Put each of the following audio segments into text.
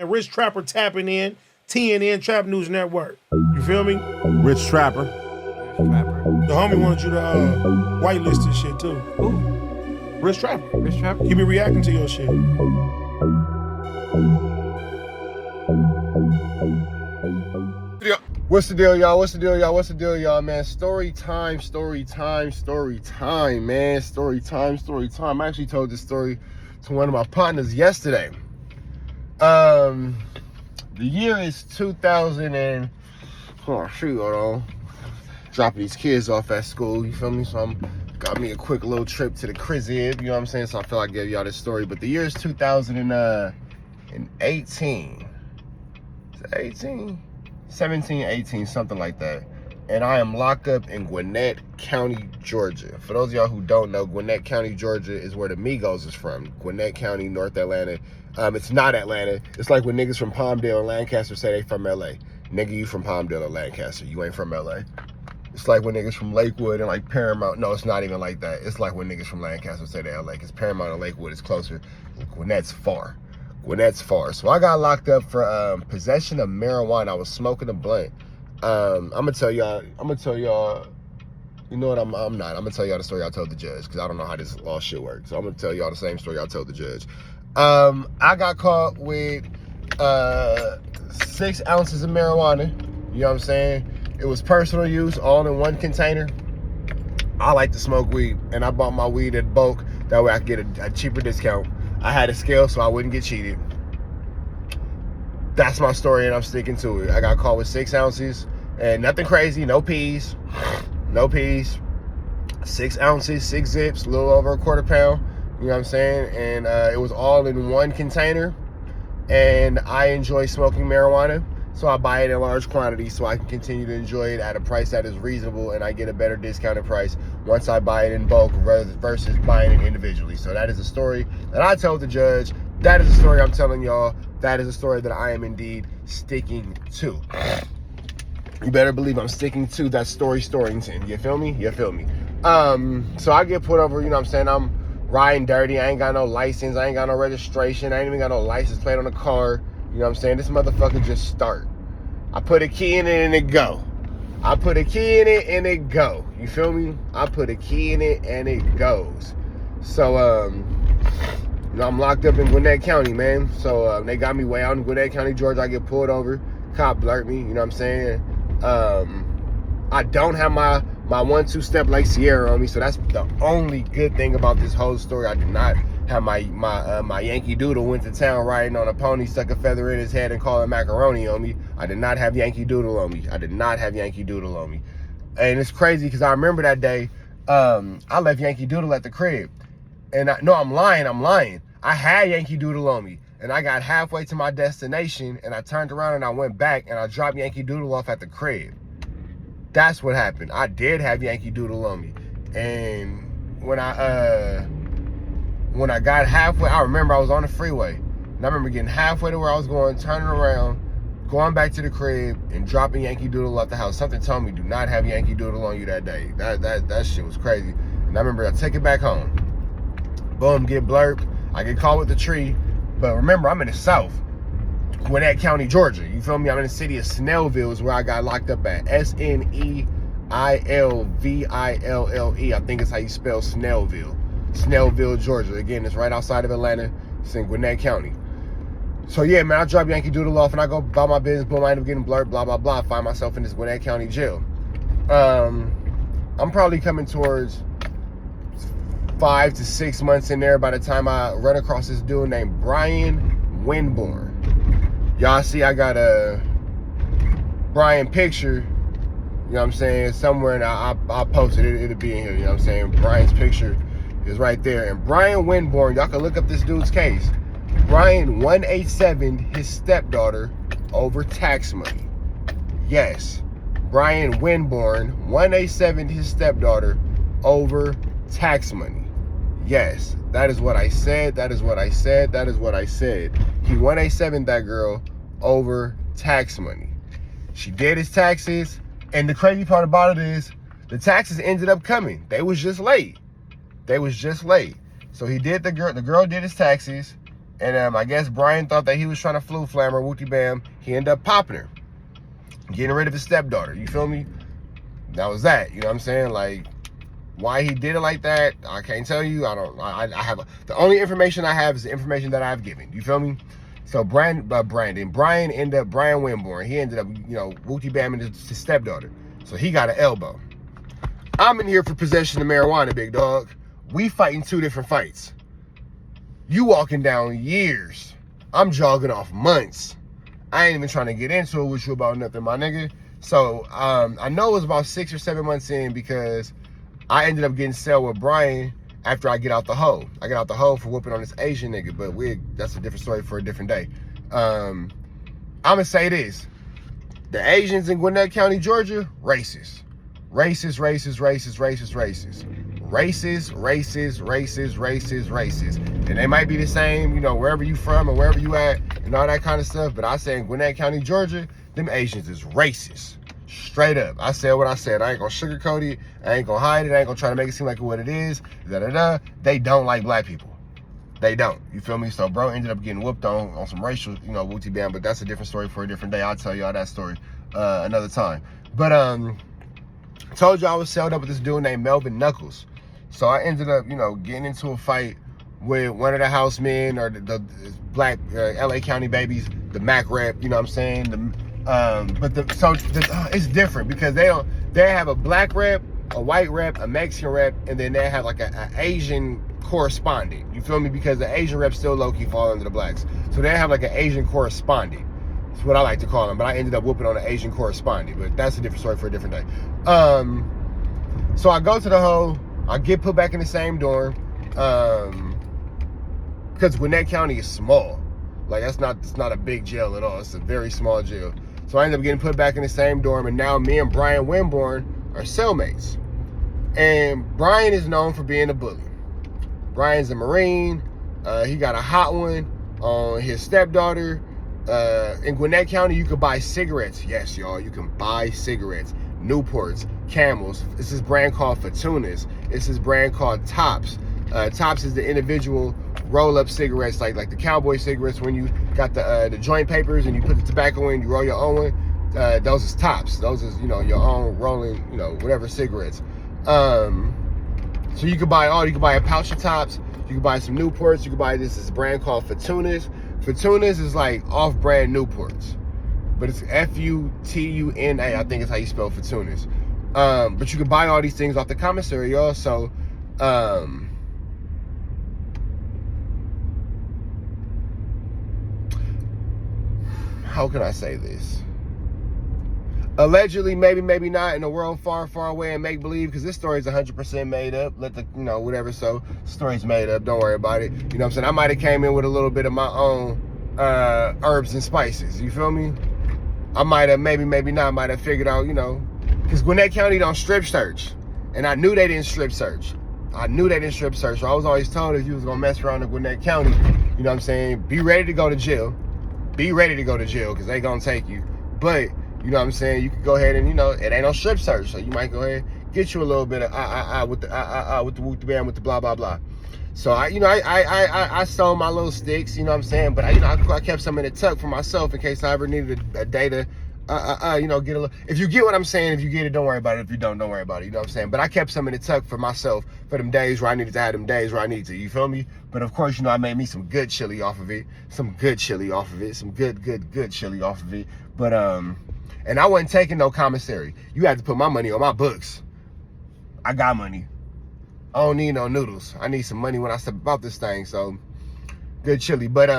And Rich Trapper tapping in, TNN Trap News Network. You feel me? Rich Trapper. The homie wanted you to whitelist this shit too. Who? Rich Trapper. Rich Trapper? He be reacting to your shit. What's the deal, y'all? What's the deal, y'all? What's the deal, y'all, man? Story time, man. Story time. I actually told this story to one of my partners yesterday. The year is 2000 and... hold on. Dropping these kids off at school, you feel me? So I'm got me a quick little trip to the crib, you know what I'm saying? So I feel like I gave y'all this story. But the year is 2018. Is it 18? 17, 18, something like that. And I am locked up in Gwinnett County, Georgia. For those of y'all who don't know, Gwinnett County, Georgia is where the Migos is from. Gwinnett County, North Atlanta. It's not Atlanta. It's like when niggas from Palmdale and Lancaster say they from LA. Nigga, you from Palmdale or Lancaster. You ain't from LA. It's like when niggas from Lakewood and like Paramount. No, it's not even like that. It's like when niggas from Lancaster say they LA, because Paramount and Lakewood is closer. Gwinnett's far. So I got locked up for possession of marijuana. I was smoking a blunt. I'm gonna tell y'all, you know what, I'm not. I'm gonna tell y'all the story I told the judge, because I don't know how this all shit works. So I'm gonna tell y'all the same story I told the judge. I got caught with 6 ounces of marijuana. You know what I'm saying? It was personal use, all in one container. I like to smoke weed, and I bought my weed at bulk. That way I could get a cheaper discount. I had a scale so I wouldn't get cheated. That's my story, and I'm sticking to it. I got caught with 6 ounces, and nothing crazy, no peas. 6 ounces, 6 zips, a little over a quarter pound. You know what I'm saying? And it was all in one container. And I enjoy smoking marijuana, so I buy it in large quantities so I can continue to enjoy it at a price that is reasonable, and I get a better discounted price once I buy it in bulk versus buying it individually. So that is a story that I told the judge. That is a story I'm telling y'all. That is a story that I am indeed sticking to. You better believe I'm sticking to that story, Storington. You feel me? So I get put over, you know what I'm saying? I'm riding dirty. I ain't got no license. I ain't got no registration. I ain't even got no license plate on the car. You know what I'm saying? This motherfucker just start. I put a key in it and it go. You feel me? I put a key in it and it goes. So, you know, I'm locked up in Gwinnett County, man. So they got me way out in Gwinnett County, Georgia. I get pulled over. Cop blurt me, you know what I'm saying? I don't have my 1-2 step like Sierra on me, so that's the only good thing about this whole story. I did not have my Yankee Doodle went to town riding on a pony, stuck a feather in his head and called it macaroni on me. I did not have Yankee Doodle on me. And it's crazy because I remember that day, I left Yankee Doodle at the crib. And I'm lying. I had Yankee Doodle on me. And I got halfway to my destination and I turned around and I went back and I dropped Yankee Doodle off at the crib. That's what happened. I did have Yankee Doodle on me. And when I got halfway, I remember I was on the freeway. And I remember getting halfway to where I was going, turning around, going back to the crib, and dropping Yankee Doodle off the house. Something told me, do not have Yankee Doodle on you that day. That shit was crazy. And I remember I take it back home. Boom, get blurred. I get caught with the tree. But remember, I'm in the South. Gwinnett County, Georgia. You feel me? I'm in the city of Snellville is where I got locked up at. Snellville. I think it's how you spell Snellville. Snellville, Georgia. Again, it's right outside of Atlanta. It's in Gwinnett County. So yeah, man, I drop Yankee Doodle off and I go about my business. Boom, I end up getting blurred, blah, blah, blah. Find myself in this Gwinnett County jail. I'm probably coming towards 5 to 6 months in there by the time I run across this dude named Brian Winborn. Y'all see I got a Brian picture, you know what I'm saying, somewhere, and I'll post it. It'll be in here, you know what I'm saying. Brian's picture is right there. And Brian Winborn, y'all can look up this dude's case. Brian 187 his stepdaughter over tax money. Yes, Brian Winborn 187 his stepdaughter over tax money. Yes, that is what I said. He 187 that girl over tax money. She did his taxes, and the crazy part about it is the taxes ended up coming. They was just late. So he did the girl did his taxes, And I guess Brian thought that he was trying to flu flame her, wooty bam. He ended up popping her, getting rid of his stepdaughter. You feel me? That was that. You know what I'm saying? Like, why he did it like that, I can't tell you. I have the only information I have is the information that I've given. You feel me? So Brian ended up, Brian Winborn, he ended up, you know, wooty bamming his stepdaughter. So he got an elbow. I'm in here for possession of marijuana, big dog. We fighting two different fights. You walking down years. I'm jogging off months. I ain't even trying to get into it with you about nothing, my nigga. So I know it was about 6 or 7 months in because I ended up getting cell with Brian after I get out the hole. I get out the hole for whooping on this Asian nigga, but that's a different story for a different day. I'm gonna say this. The Asians in Gwinnett County, Georgia, racist. Racist, racist, racist, racist, racist. Racist, racist, racist, racist, racist. And they might be the same, you know, wherever you from or wherever you at and all that kind of stuff. But I say in Gwinnett County, Georgia, them Asians is racist. Straight up. I said what I said. I ain't gonna sugarcoat it. I ain't gonna hide it. I ain't gonna try to make it seem like what it is. They don't like black people. They don't. You feel me? So bro ended up getting whooped on some racial, you know, wooty bam, but that's a different story for a different day. I'll tell y'all that story another time. But told you I was sold up with this dude named Melvin Knuckles. So I ended up, you know, getting into a fight with one of the housemen or the black LA County babies, the MAC rep, you know what I'm saying? It's different because they have a black rep, a white rep, a Mexican rep, and then they have like a Asian correspondent. You feel me? Because the Asian reps still low-key fall under the blacks. So they have like an Asian correspondent. That's what I like to call them. But I ended up whooping on an Asian correspondent. But that's a different story for a different day. So I go to the hole. I get put back in the same dorm. Because Gwinnett County is small. Like it's not a big jail at all. It's a very small jail. So I ended up getting put back in the same dorm, and now me and Brian Winborn are cellmates. And Brian is known for being a bully. Brian's a Marine. He got a hot one on his stepdaughter. In Gwinnett County, you can buy cigarettes. Yes, y'all, you can buy cigarettes. Newports, Camels. It's this brand called Fortunas. It's this brand called Tops. Tops is the individual roll-up cigarettes, like the cowboy cigarettes when you got the joint papers and you put the tobacco in, you roll your own one. Those is Tops. Those is, you know, your own rolling, you know, whatever cigarettes. So you can buy a pouch of Tops. You can buy some Newports. You can buy this brand called Fortunas. Fortunas is like off-brand Newports, but it's F-U-T-U-N-A. I think is how you spell Fortunas. But you can buy all these things off the commissary, y'all. So, how can I say this? Allegedly, maybe not, in a world far, far away and make believe, because this story is 100% made up. Whatever. So, the story's made up. Don't worry about it. You know what I'm saying? I might have came in with a little bit of my own herbs and spices. You feel me? I might have, maybe not, I might have figured out, you know, because Gwinnett County don't strip search. And I knew they didn't strip search. So I was always told if you was going to mess around in Gwinnett County, you know what I'm saying, be ready to go to jail. Be ready to go to jail because they going to take you. But, you know what I'm saying, you can go ahead and, you know, it ain't no strip search. So you might go ahead and get you a little bit of with the band, with the blah, blah, blah. So I sold my little sticks, you know what I'm saying? But I kept some in the tuck for myself in case I ever needed a day to, you know, get a little. If you get what I'm saying, if you get it, don't worry about it. If you don't worry about it. You know what I'm saying? But I kept some in the tuck for myself for them days where I needed to have them days where I needed to. You feel me? But of course, you know, I made me some good chili off of it. Some good chili off of it. But and I wasn't taking no commissary. You had to put my money on my books. I got money. I don't need no noodles. I need some money when I step about this thing. So good chili. But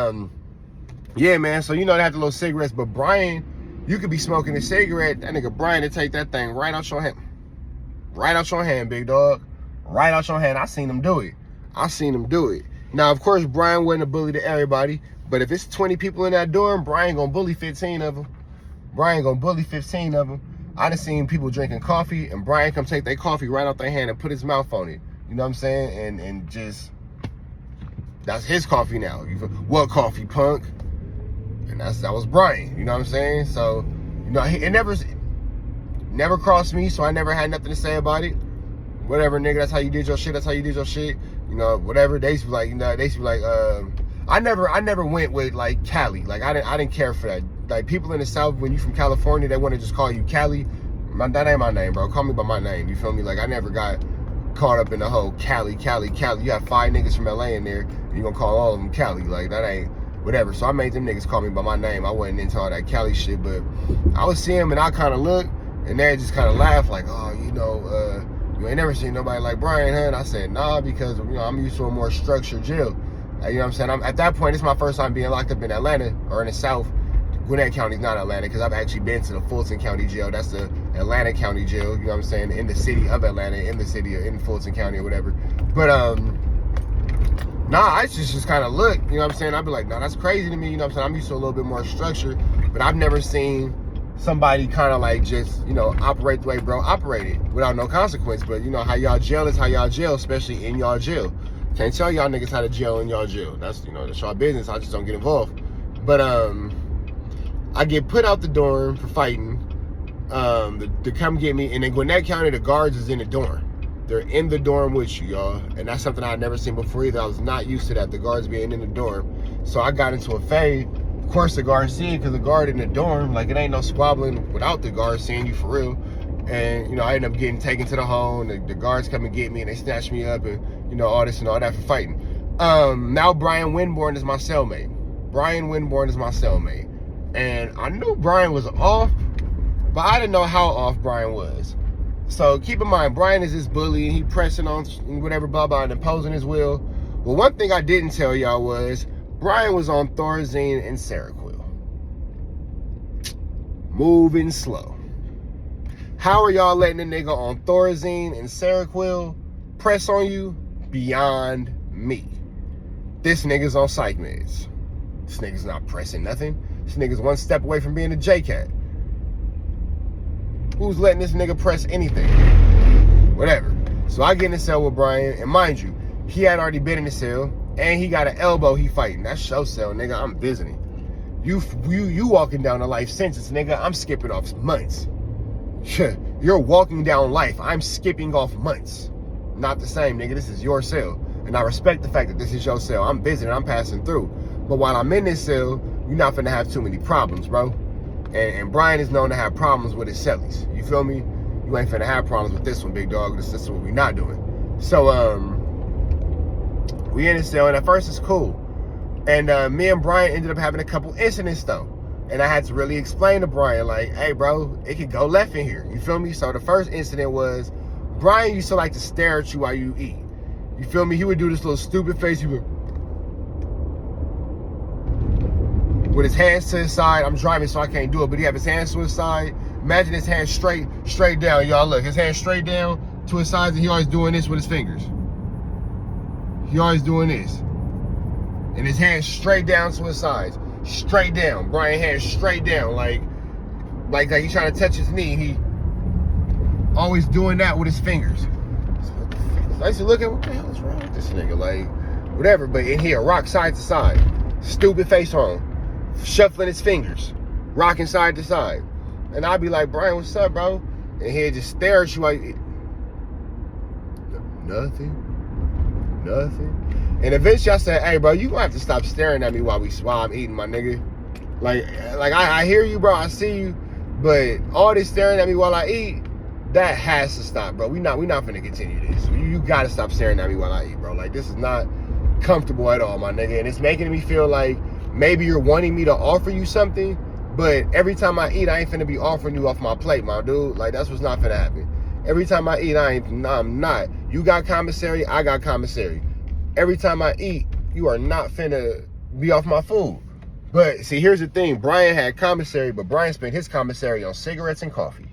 yeah, man. So you know they have the little cigarettes. But Brian, you could be smoking a cigarette. That nigga Brian to take that thing right out your hand. Right out your hand, big dog. Right out your hand. I seen him do it. Now, of course, Brian wasn't a bully to everybody. But if it's 20 people in that dorm, Brian gonna bully 15 of them. I done seen people drinking coffee, and Brian come take their coffee right out their hand and put his mouth on it. You know what I'm saying? And just, that's his coffee now. What coffee, punk? And that was Brian. You know what I'm saying? So, you know, it never crossed me, so I never had nothing to say about it. Whatever, nigga, that's how you did your shit. You know, whatever. They used to be like, I never went with like Cali. Like I didn't care for that. Like people in the South, when you from California, they want to just call you Cali. That ain't my name, bro. Call me by my name. You feel me? Like I never got caught up in the whole Cali. You have 5 niggas from LA in there, and you gonna call all of them Cali. Like that ain't whatever. So I made them niggas call me by my name. I wasn't into all that Cali shit, but I would see them and I kind of look, and they just kind of laugh like, oh, you ain't never seen nobody like Brian, huh? And I said, nah, because I'm used to a more structured jail. You know what I'm saying? At that point, it's my first time being locked up in Atlanta or in the South. Gwinnett County's not Atlanta, because I've actually been to the Fulton County Jail. That's the Atlanta County Jail, you know what I'm saying, in the city of Atlanta, in Fulton County or whatever. But nah, I just kind of look, you know what I'm saying? I'd be like, nah, that's crazy to me, you know what I'm saying? I'm used to a little bit more structure, but I've never seen somebody kind of like just, operate the way bro operated without no consequence. But how y'all jail is how y'all jail, especially in y'all jail. Can't tell y'all niggas how to jail in y'all jail. That's, that's y'all business. I just don't get involved. But I get put out the dorm for fighting to come get me. And in Gwinnett County, the guards is in the dorm. They're in the dorm with you, y'all. And that's something I had never seen before either. I was not used to that, the guards being in the dorm. So I got into a fade. Of course, the guard seeing, because the guard in the dorm, like, it ain't no squabbling without the guard seeing you for real. And, I ended up getting taken to the home. The guards come and get me, and they snatch me up, and, all this and all that for fighting. Now Brian Winborn is my cellmate. And I knew Brian was off, but I didn't know how off Brian was. So keep in mind, Brian is this bully, and he pressing on whatever, blah, blah, and imposing his will. Well, one thing I didn't tell y'all was, Brian was on Thorazine and Seroquel. Moving slow. How are y'all letting a nigga on Thorazine and Seroquel press on you? Beyond me. This nigga's on psych meds. This nigga's not pressing nothing. This nigga's one step away from being a J-Cat. Who's letting this nigga press anything? Whatever. So I get in the cell with Brian, and mind you, he had already been in the cell, and he got an elbow he fighting. That's your cell, nigga. I'm visiting. You walking down a life sentence, nigga. I'm skipping off months. You're walking down life. I'm skipping off months. Not the same, nigga. This is your cell. And I respect the fact that this is your cell. I'm visiting. I'm passing through. But while I'm in this cell, you're not finna have too many problems, bro. And Brian is known to have problems with his cellies. You feel me? You ain't finna have problems with this one, big dog. This is what we not doing. So, we in the cell, and at first it's cool. And me and Brian ended up having a couple incidents, though. And I had to really explain to Brian, like, hey, bro, it could go left in here. You feel me? So the first incident was, Brian used to like to stare at you while you eat. You feel me? He would do this little stupid face. He would, with his hands to his side. I'm driving, so I can't do it, but he have his hands to his side. Imagine his hands straight down, y'all. Look, his hands straight down to his sides, and he always doing this with his fingers. He always doing this. And his hands straight down to his sides. Straight down. Brian hands straight down, like he's trying to touch his knee. He always doing that with his fingers. So I used to look at, what the hell is wrong with this nigga? Like, whatever, but in here, rock side to side. Stupid face on. Shuffling his fingers. Rocking side to side. And I'd be like, Brian, what's up, bro? And he'd just stare at you like, nothing. And eventually I said, hey, bro, you gonna have to stop staring at me while I'm eating, my nigga. Like I hear you, bro, I see you, but all this staring at me while I eat, that has to stop, bro. We not finna continue this. You gotta stop staring at me while I eat, bro. Like, this is not comfortable at all, my nigga. And it's making me feel like maybe you're wanting me to offer you something, but every time I eat, I ain't finna be offering you off my plate, my dude. Like, that's what's not finna happen. Every time I eat, I'm not. You got commissary, I got commissary. Every time I eat, you are not finna be off my food. But see, here's the thing. Brian had commissary, but Brian spent his commissary on cigarettes and coffee.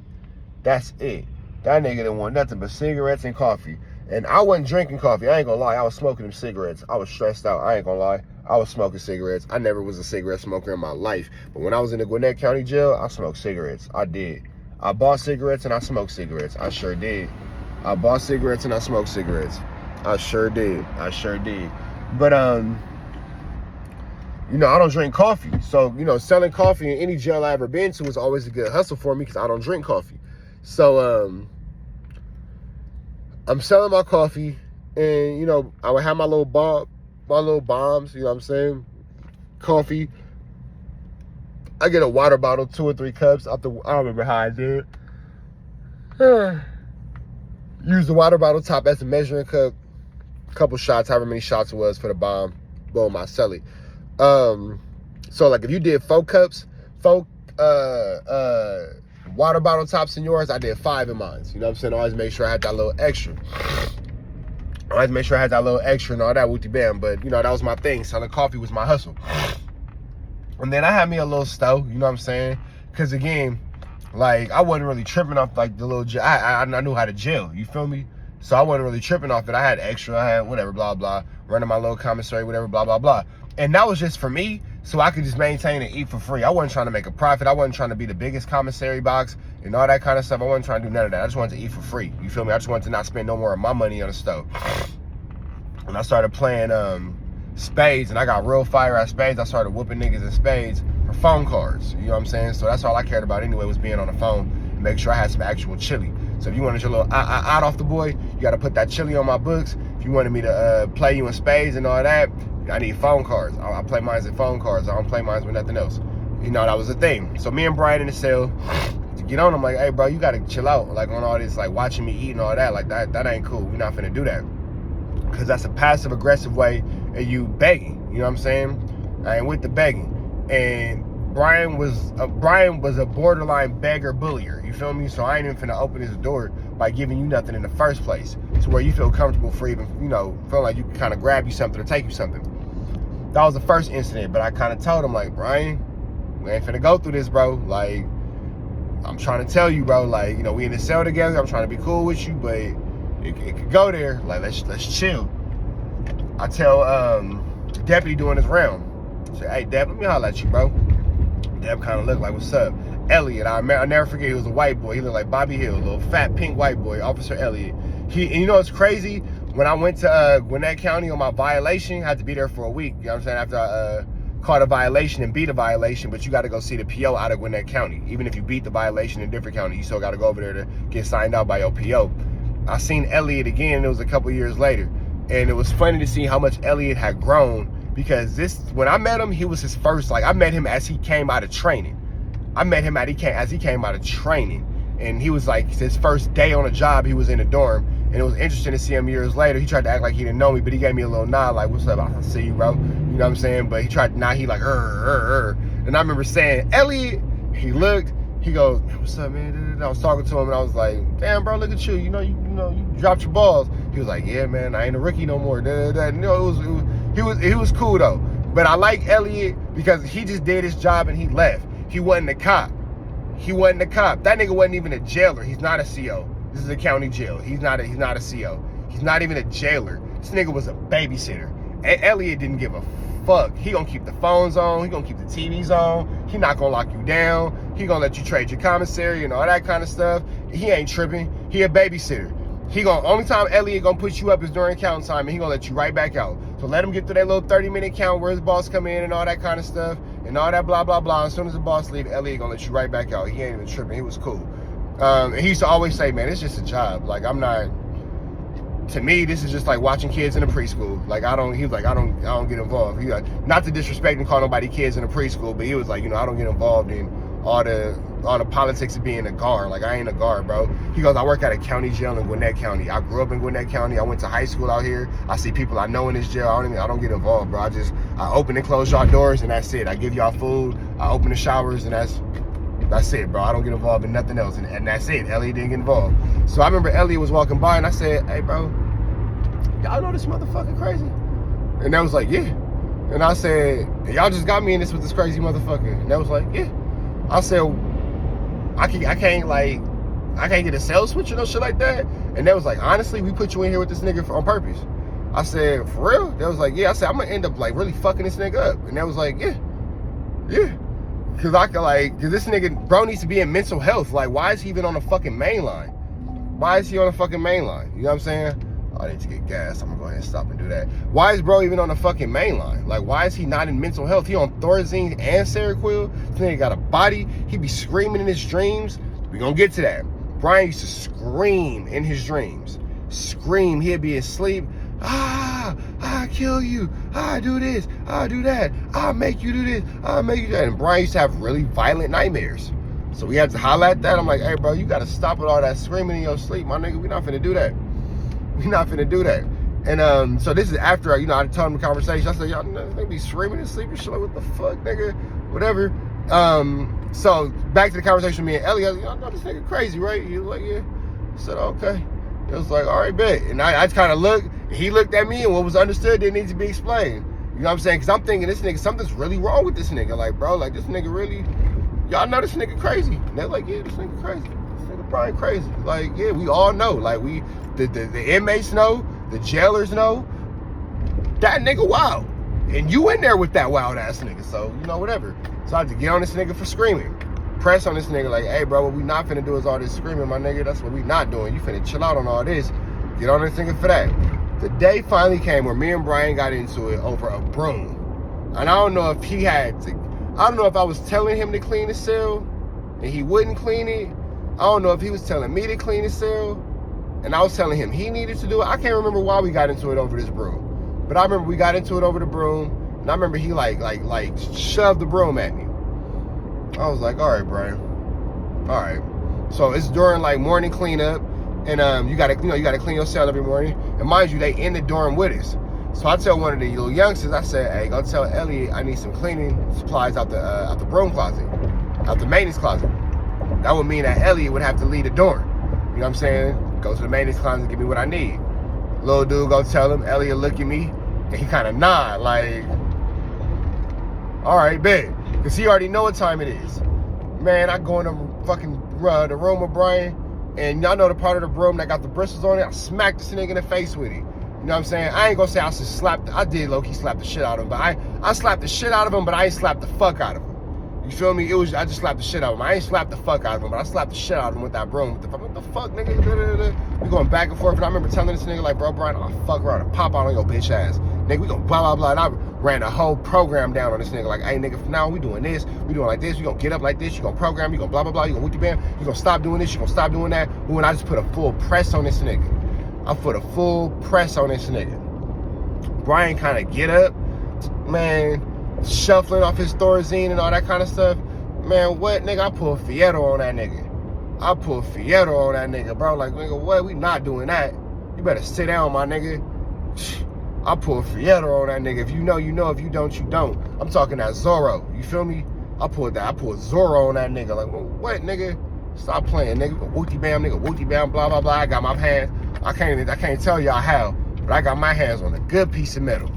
That's it. That nigga didn't want nothing but cigarettes and coffee. And I wasn't drinking coffee. I ain't gonna lie. I was smoking them cigarettes. I was stressed out. I ain't gonna lie. I was smoking cigarettes. I never was a cigarette smoker in my life. But when I was in the Gwinnett County Jail, I smoked cigarettes. I did. I bought cigarettes and I smoked cigarettes. I sure did. I bought cigarettes and I smoked cigarettes. I sure did. But, I don't drink coffee. So, selling coffee in any jail I ever been to was always a good hustle for me because I don't drink coffee. So, I'm selling my coffee and, I would have my little bob little bombs, you know what I'm saying? Coffee. I get a water bottle, 2 or 3 cups. I don't remember how I did. Use the water bottle top as a measuring cup. Couple shots, however many shots it was for the bomb. Boom, I sell it. So like if you did 4 cups, 4 water bottle tops in yours, I did 5 in mine. You know what I'm saying? I always make sure I had that little extra. I always make sure I had that little extra and all that wooty bam. But you know, that was my thing. Selling coffee was my hustle. And then I had me a little stove, you know what I'm saying? Because again, like I wasn't really tripping off like the little, I knew how to gel, you feel me? So I wasn't really tripping off it. I had extra, I had whatever, blah, blah, running my little commissary, whatever, blah, blah, blah. And that was just for me, so I could just maintain and eat for free. I wasn't trying to make a profit. I wasn't trying to be the biggest commissary box and all that kind of stuff. I wasn't trying to do none of that. I just wanted to eat for free, you feel me? I just wanted to not spend no more of my money on the stove. And I started playing spades, and I got real fire at spades. I started whooping niggas in spades for phone cards, you know what I'm saying? So that's all I cared about anyway, was being on the phone and make sure I had some actual chili. So if you wanted your little out off the boy, you got to put that chili on my books. If you wanted me to play you in spades and all that, I need phone cards. I play mine in phone cards. I don't play mine with nothing else. You know, that was the thing. So me and Brian in the cell, to get on, I'm like, hey, bro, you got to chill out. Like on all this, like watching me eat and all that. Like that ain't cool. We're not finna do that. Because that's a passive aggressive way of you begging. You know what I'm saying? I ain't with the begging. And Brian was a borderline beggar bullier, you feel me? So I ain't even finna open his door by giving you nothing in the first place, to where you feel comfortable for even, you know, feel like you can kind of grab you something or take you something. That was the first incident, but I kind of told him, like, Brian, we ain't finna go through this, bro. Like, I'm trying to tell you, bro, like, you know, we in the cell together. I'm trying to be cool with you, but it could go there. Like, let's chill. I tell the deputy doing his round, I say, hey, Deb, let me holler at you, bro. Deb kind of looked like, what's up? Elliot, I'll never forget, he was a white boy. He looked like Bobby Hill, a little fat pink white boy, Officer Elliot. And you know what's crazy? When I went to Gwinnett County on my violation, I had to be there for a week, you know what I'm saying? After I caught a violation and beat a violation, but you got to go see the PO out of Gwinnett County. Even if you beat the violation in a different county, you still got to go over there to get signed out by your PO. I seen Elliot again, and it was a couple years later. And it was funny to see how much Elliot had grown, because when I met him, he was his first, like, I met him as he came out of training. I met him as he came out of training. And he was like, his first day on a job, he was in a dorm. And it was interesting to see him years later. He tried to act like he didn't know me, but he gave me a little nod, like, what's up? I see you, bro. You know what I'm saying? But he tried to nod, he like, And I remember saying, Elliot, he looked, he goes, what's up, man? I was talking to him, and I was like, damn, bro, look at you. You know, you dropped your balls. He was like, yeah, man, I ain't a rookie no more. You know, he was cool, though. But I like Elliot because he just did his job and he left. He wasn't a cop. That nigga wasn't even a jailer. He's not a CO. This is a county jail. He's not a CO. He's not even a jailer. This nigga was a babysitter. Elliot didn't give a fuck. He gonna keep the phones on. He gonna keep the TVs on. He not gonna lock you down. He gonna let you trade your commissary and all that kind of stuff. He ain't tripping. He a babysitter. Only time Elliot gonna put you up is during count time, and he gonna let you right back out. So let him get through that little 30-minute count where his boss come in and all that kind of stuff and all that blah, blah, blah. As soon as the boss leave, Elliot gonna let you right back out. He ain't even tripping. He was cool. And he used to always say, man, it's just a job. Like, to me, this is just like watching kids in a preschool. Like, I don't get involved. He like, not to disrespect and call nobody kids in a preschool, but he was like, you know, I don't get involved in all the politics of being a guard. Like, I ain't a guard, bro. He goes, I work at a county jail in Gwinnett County. I grew up in Gwinnett County. I went to high school out here. I see people I know in this jail. I don't get involved, bro. I open and close y'all doors, and that's it. I give y'all food. I open the showers, and that's it, bro. I don't get involved in nothing else, and that's it. Elliot didn't get involved. So I remember Elliot was walking by, and I said, hey, bro, y'all know this motherfucker crazy? And they was like, yeah. And I said, y'all just got me in this with this crazy motherfucker. And they was like, yeah. I said, I can't get a cell switch or no shit like that. And they was like, honestly, we put you in here with this nigga on purpose. I said, for real? They was like, yeah. I said, I'm gonna end up like really fucking this nigga up. And they was like, yeah. Cause this nigga, bro, needs to be in mental health. Like, why is he even on the fucking main line? Why is he on the fucking main line? You know what I'm saying? I need to get gas. I'm gonna go ahead and stop and do that. Why is bro even on the fucking main line? Like, why is he not in mental health? He on Thorazine and Seroquel. This nigga got a body. He be screaming in his dreams. We gonna get to that. Brian used to scream in his dreams. Scream. He'd be asleep. I'll kill you. I'll do this. I'll do that. I'll make you do this. I'll make you that. And Brian used to have really violent nightmares. So we had to holler at that. I'm like, hey, bro, you got to stop with all that screaming in your sleep, my nigga. We not finna do that. We not finna do that. And so this is after, I told him the conversation. I said, y'all they be screaming and sleeping. Shit, like, what the fuck, nigga? Whatever. So back to the conversation with me and Ellie. I was like, y'all know this nigga crazy, right? He was like, yeah. I said, okay. It was like, all right, bet. And I kind of looked. He looked at me, and what was understood didn't need to be explained. You know what I'm saying? Because I'm thinking this nigga, something's really wrong with this nigga. Like, bro, like, this nigga really, y'all know this nigga crazy. And they're like, yeah, this nigga crazy. This nigga Brian crazy. Like, yeah, we all know. Like, the inmates know, the jailers know, that nigga wild. And you in there with that wild ass nigga. So, whatever. So I had to get on this nigga for screaming. Press on this nigga like, hey, bro, what we not finna do is all this screaming, my nigga. That's what we not doing. You finna chill out on all this. Get on this nigga for that. The day finally came where me and Brian got into it over a broom. And I don't know if he had to, I don't know if I was telling him to clean the cell and he wouldn't clean it. I don't know if he was telling me to clean the cell and I was telling him he needed to do it. I can't remember why we got into it over this broom. But I remember we got into it over the broom. And I remember he like shoved the broom at me. I was like, all right, Brian. All right. So it's during like morning cleanup, and you gotta clean your cell every morning. And mind you, they in the dorm with us. So I tell one of the little youngsters, I said, hey, go tell Elliot I need some cleaning supplies out the broom closet, out the maintenance closet. That would mean that Elliot would have to leave the dorm. You know what I'm saying? Go to the maintenance closet and give me what I need. Little dude go tell him. Elliot look at me, and he kind of nod like, all right, bet. Because he already know what time it is. Man, I go in the room with Brian, and y'all know the part of the broom that got the bristles on it. I smacked this nigga in the face with it. You know what I'm saying? I ain't gonna say I just slapped, I did low-key slap the shit out of him, but I slapped the shit out of him, but I ain't slapped the fuck out of him. You feel me? I just slapped the shit out of him. I ain't slapped the fuck out of him, but I slapped the shit out of him with that broom. What the fuck, nigga? We going back and forth, and I remember telling this nigga, like, bro, Brian, I'll fuck around and pop out on your bitch ass. Nigga, we gonna blah, blah, blah. And I ran a whole program down on this nigga, like, hey, nigga, from now on, we doing this, we doing like this, you gonna get up like this, you gonna program, you gonna blah, blah, blah, you gonna wooty bam, you gonna stop doing this, you gonna stop doing that. Ooh, and I just put a full press on this nigga. I put a full press on this nigga. Brian kind of get up, man, shuffling off his Thorazine and all that kind of stuff. Man, what, nigga? I pulled Fierro on that nigga. Bro. Like, nigga, what? We not doing that. You better sit down, my nigga. I pulled Fierro on that nigga. If you know, you know. If you don't, you don't. I'm talking that Zorro. You feel me? I pulled Zorro on that nigga. Like, what, nigga? Stop playing, nigga. Wooty bam, blah, blah, blah. I got my hands. I can't tell y'all how, but I got my hands on a good piece of metal.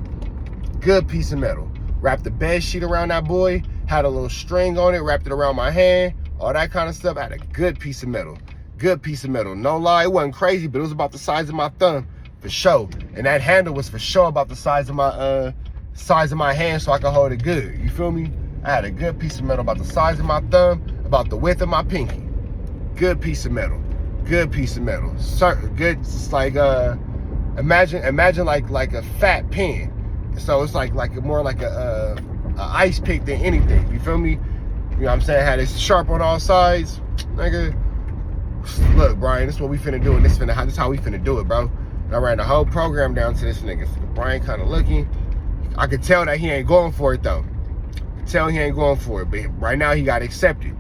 Wrapped the bed sheet around that boy. Had a little string on it, wrapped it around my hand, all that kind of stuff. I had a good piece of metal. No lie, it wasn't crazy, but it was about the size of my thumb for sure. And that handle was for sure about the size of my hand, so I could hold it good. You feel me? I had a good piece of metal about the size of my thumb, about the width of my pinky. Good piece of metal. Good. It's like imagine like a fat pen. So it's like more like a ice pick than anything. You feel me? You know what I'm saying? Had it sharp on all sides. Nigga, look, Brian, this is what we finna do, and this is how we finna do it, bro. And I ran the whole program down to this nigga. Brian kind of looking. I could tell that he ain't going for it, though. But right now he got accepted.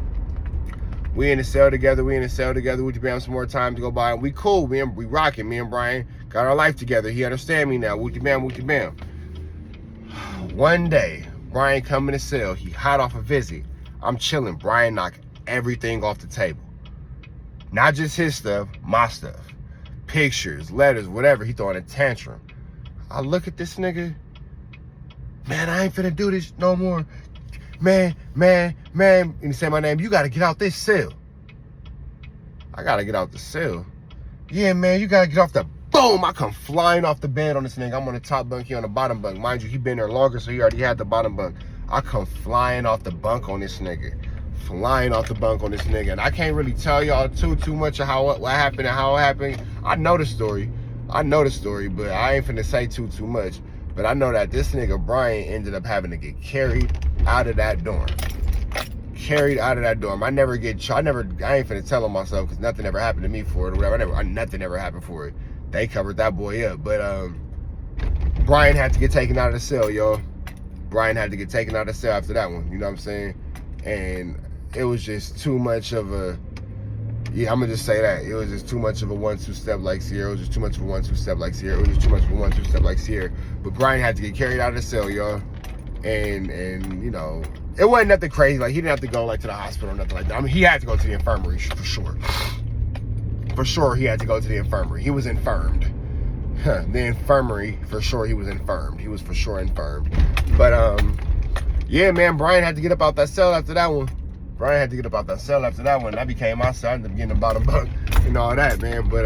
We in the cell together. We have some more time to go by, and we cool. We rocking. Me and Brian got our life together. He understand me now. Wooty bam. One day, Brian come in the cell. He hot off a visit. I'm chilling. Brian knock everything off the table. Not just his stuff, my stuff. Pictures, letters, whatever. He throwing a tantrum. I look at this nigga. Man, I ain't finna do this no more. Man. And he say my name. You gotta get out this cell. I gotta get out the cell. Yeah, man, you gotta get off the... Boom! I come flying off the bed on this nigga. I'm on the top bunk, he on the bottom bunk. Mind you, he been there longer, so he already had the bottom bunk. I come flying off the bunk on this nigga. And I can't really tell y'all too much of what happened and how it happened. I know the story, but I ain't finna say too much. But I know that this nigga Brian ended up having to get carried out of that dorm. I ain't finna tell on myself because nothing ever happened to me for it or whatever. Nothing ever happened for it. They covered that boy up. But Brian had to get taken out of the cell, y'all. Brian had to get taken out of the cell after that one. You know what I'm saying? And it was just too much of a, yeah, I'm gonna just say that. It was just too much of a 1-2 step like Sierra. It was just too much of a 1-2 step like Sierra. It was just too much of a 1-2 step like Sierra. But Brian had to get carried out of the cell, y'all. And you know, it wasn't nothing crazy. Like, he didn't have to go like to the hospital or nothing like that. I mean, he had to go to the infirmary for sure. For sure, he had to go to the infirmary. He was infirmed. The infirmary, for sure, he was infirmed. He was for sure infirmed. But yeah, man, Brian had to get up out that cell after that one. Brian had to get up out that cell after that one. That became my cell. I ended up getting about a buck and all that, man. But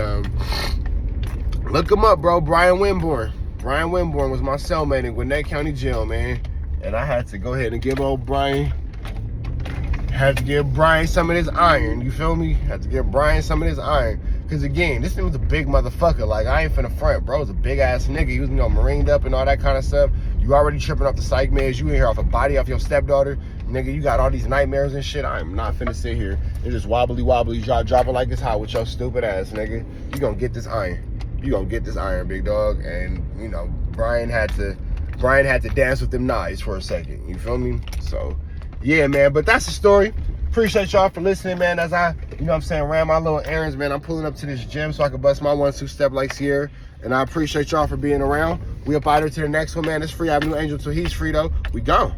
look him up, bro. Brian Winborn. Brian Winborn was my cellmate in Gwinnett County Jail, man. And I had to go ahead and give old Brian, had to give Brian some of this iron. You feel me? Had to give Brian some of this iron. Because again, this thing was a big motherfucker. Like, I ain't finna front, bro. It was a big ass nigga. He was, you know, marined up and all that kind of stuff. You already tripping off the psych meds. You in here off a body off your stepdaughter. Nigga, you got all these nightmares and shit. I am not finna sit here and just wobbly dropping like it's hot with your stupid ass, nigga. You gonna get this iron. You gonna get this iron, big dog. And, you know, Brian had to dance with them knives for a second. You feel me? So, yeah, man. But that's the story. Appreciate y'all for listening, man. As I, you know what I'm saying, ran my little errands, man. I'm pulling up to this gym so I can bust my 1-2 step like Sierra. And I appreciate y'all for being around. We up out here to the next one, man. It's free. I have New Angel till he's free, though. We gone.